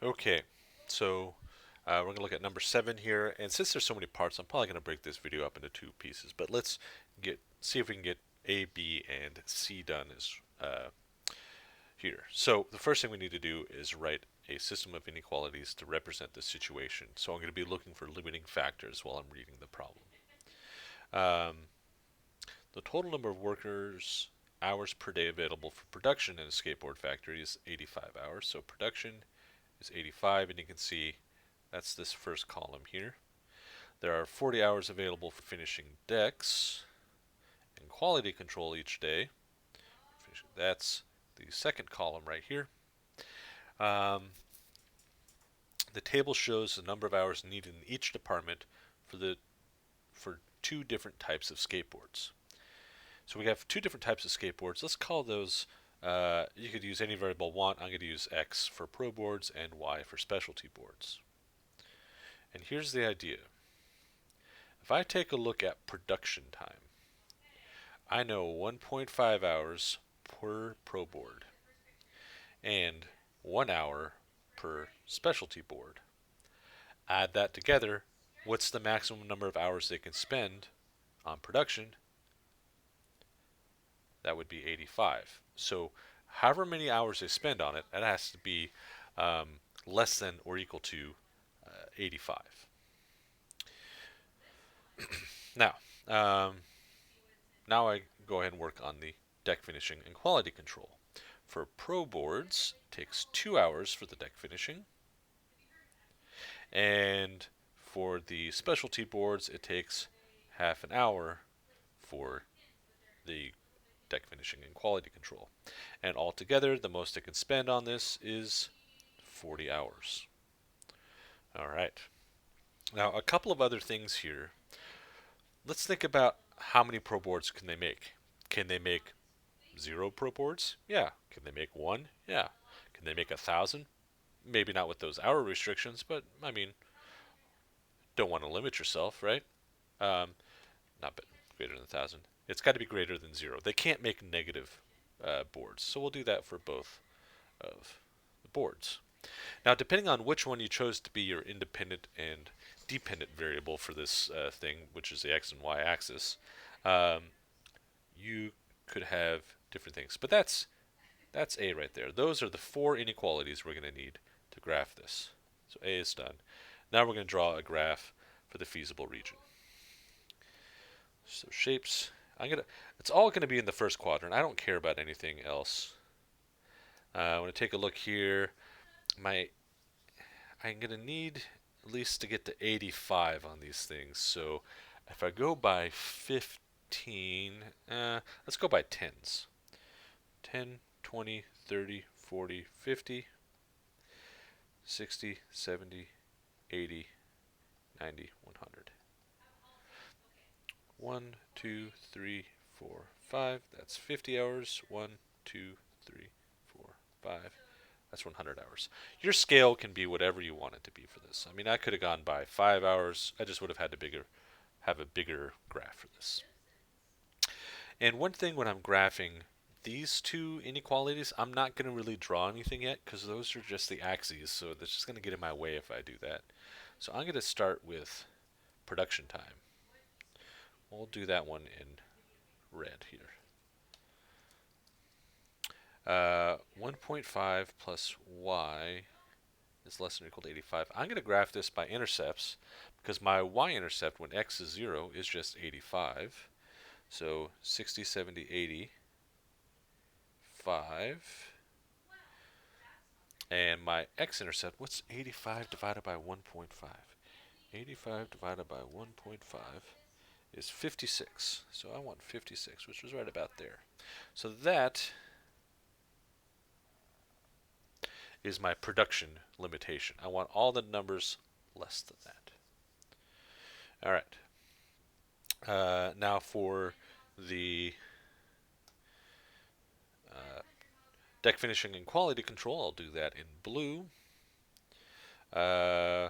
Okay, so we're going to look at number 7 here, and since there's so many parts, I'm probably going to break this video up into two pieces. But let's see if we can get A, B, and C done here. So the first thing we need to do is write a system of inequalities to represent the situation. So I'm going to be looking for limiting factors while I'm reading the problem. Um, the total number of workers hours per day available for production in a skateboard factory is 85 hours. So production is 85, and you can see that's this first column here. There are 40 hours available for finishing decks and quality control each day. That's the second column right here. Um, the table shows the number of hours needed in each department for two different types of skateboards. So we have two different types of skateboards. Let's call those. You could use any variable you want. I'm going to use X for pro boards and Y for specialty boards. And here's the idea. If I take a look at production time, I know 1.5 hours per pro board and 1 hour per specialty board. Add that together, what's the maximum number of hours they can spend on production? That would be 85. So, however many hours they spend on it, that has to be less than or equal to 85. Now, um, now I go ahead and work on the deck finishing and quality control. For pro boards, it takes 2 hours for the deck finishing, and for the specialty boards, it takes half an hour for the deck finishing and quality control. And altogether, the most I can spend on this is 40 hours. All right. Now, a couple of other things here. Let's think about how many pro boards can they make. Can they make 0 pro boards? Yeah. Can they make 1? Yeah. Can they make 1,000? Maybe not with those hour restrictions, but I mean, don't want to limit yourself, right? Um, not greater than 1,000. It's got to be greater than 0. They can't make negative boards, so we'll do that for both of the boards. Now, depending on which one you chose to be your independent and dependent variable for this thing, which is the x and y axis, um, you could have different things. But that's A right there. Those are the four inequalities we're going to need to graph this. So A is done. Now we're going to draw a graph for the feasible region. So shapes, it's all going to be in the first quadrant. I don't care about anything else. I'm going to take a look here. I'm going to need at least to get to 85 on these things. So if I go by 15, let's go by tens. 10, 20, 30, 40, 50, 60, 70, 80, 90, 100. 1, 2, 3, 4, 5. That's 50 hours. 1, 2, 3, 4, 5. That's 100 hours. Your scale can be whatever you want it to be for this. I mean, I could have gone by 5 hours. I just would have had to have a bigger graph for this. And one thing when I'm graphing these two inequalities, I'm not going to really draw anything yet because those are just the axes, so that's just going to get in my way if I do that. So I'm going to start with production time. We'll do that one in red here. 1.5 plus y is less than or equal to 85. I'm going to graph this by intercepts because my y-intercept when x is 0 is just 85. So 60, 70, 80, 5. And my x-intercept, what's 85 divided by 1.5? 85 divided by 1.5 is 56. So I want 56, which was right about there. So that is my production limitation. I want all the numbers less than that. All right. Now for the deck finishing and quality control, I'll do that in blue. Uh,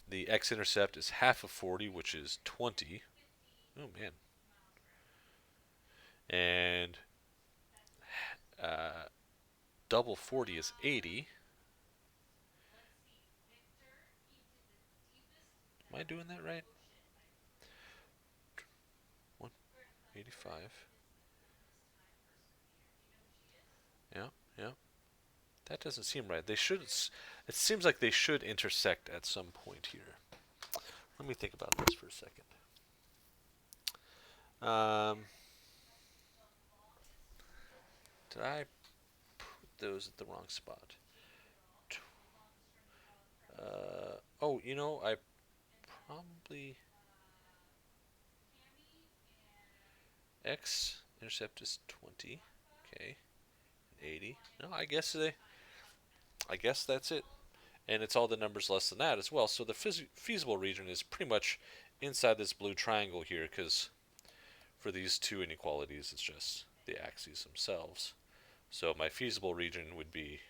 the x-intercept is half of 40, which is 20. Oh, man. And double 40 is 80. Am I doing that right? 185. Yeah, yeah. That doesn't seem right. They should. It seems like they should intersect at some point here. Let me think about this for a second. Um, did I put those at the wrong spot? Oh, I probably x intercept is 20. Okay, 80. No, I guess that's it. And it's all the numbers less than that as well. So the feasible region is pretty much inside this blue triangle here, because for these two inequalities, it's just the axes themselves. So my feasible region would be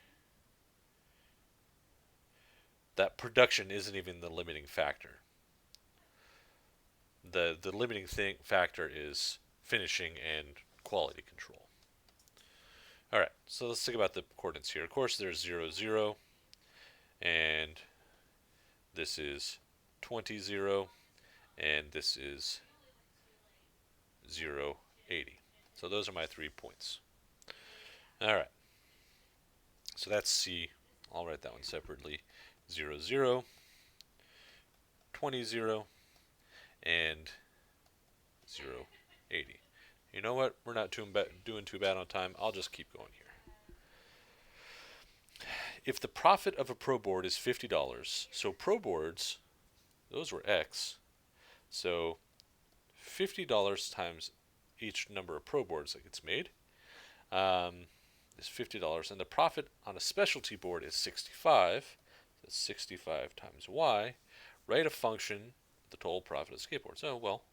that production isn't even the limiting factor. The limiting factor is finishing and quality control. All right, so let's think about the coordinates here. Of course, there's 0, 0, and this is 20, 0, and this is 0, 80. So those are my 3 points. All right, so that's C. I'll write that one separately. 0, 0, 20, 0, and 0, 80. You know what? We're not doing too bad on time. I'll just keep going here. If the profit of a pro board is $50, so pro boards, those were X, so $50 times each number of pro boards that gets made is $50, and the profit on a specialty board is 65. That's 65 times Y. Write a function, the total profit of the skateboard. So, well,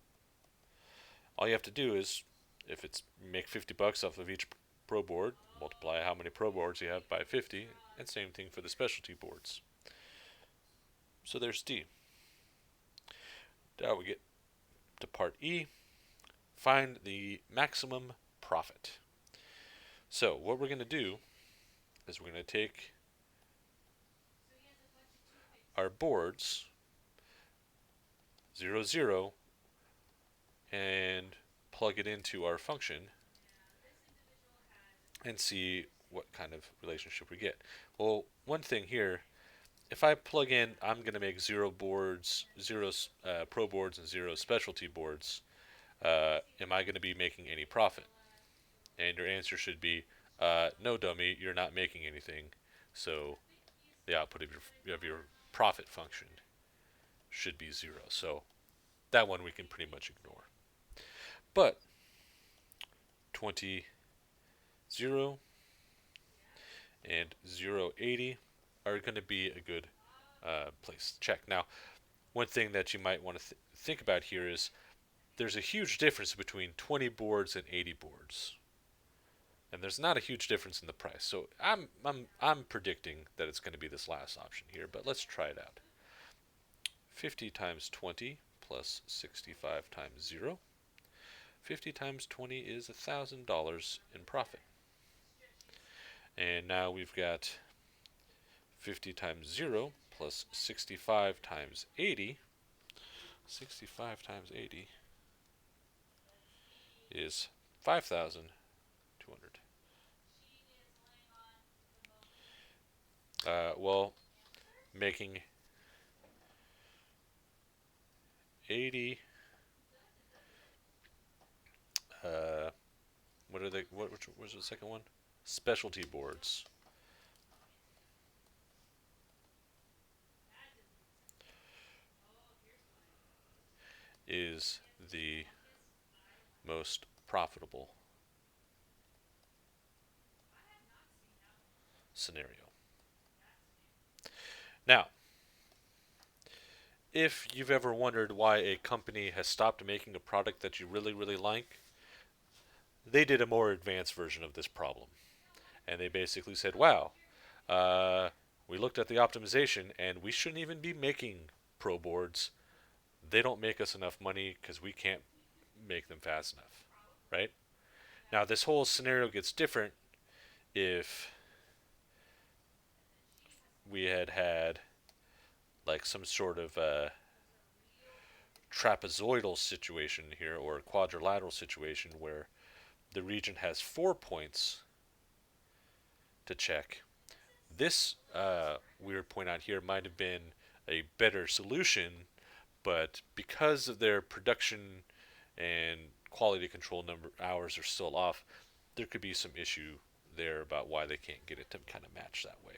all you have to do is, if it's make $50 off of each pro board, multiply how many pro boards you have by 50, and same thing for the specialty boards. So there's D. Now we get to part E. Find the maximum profit. So what we're going to do is we're going to take our boards 0, 0 and plug it into our function and see what kind of relationship we get. Well, one thing here, if I plug in, I'm going to make 0 boards, 0 pro boards, and 0 specialty boards. Am I going to be making any profit? And your answer should be, no, dummy, you're not making anything. So the output of your profit function should be 0. So that one we can pretty much ignore. But 20, 0 and 0, 80 are going to be a good place to check. Now, one thing that you might want to think about here is there's a huge difference between 20 boards and 80 boards. And there's not a huge difference in the price. So I'm predicting that it's going to be this last option here, but let's try it out. 50 times 20 plus 65 times 0. 50 times 20 is $1,000 in profit. And now we've got 50 times 0 plus 65 times 80. 65 times 80 is 5,200. Well, making 80. Which was the second one? Specialty boards. Is the most profitable scenario. Now, if you've ever wondered why a company has stopped making a product that you really, really like, they did a more advanced version of this problem. And they basically said, wow, we looked at the optimization and we shouldn't even be making pro boards. They don't make us enough money because we can't make them fast enough, right? Now, this whole scenario gets different if we had like some sort of trapezoidal situation here, or a quadrilateral situation, where the region has 4 points to check. This weird point out here might have been a better solution, but because of their production and quality control number hours are still off, there could be some issue there about why they can't get it to kind of match that way.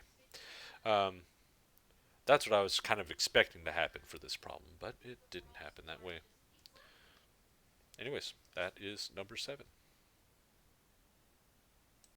Um, that's what I was kind of expecting to happen for this problem, but it didn't happen that way. Anyways, that is number 7.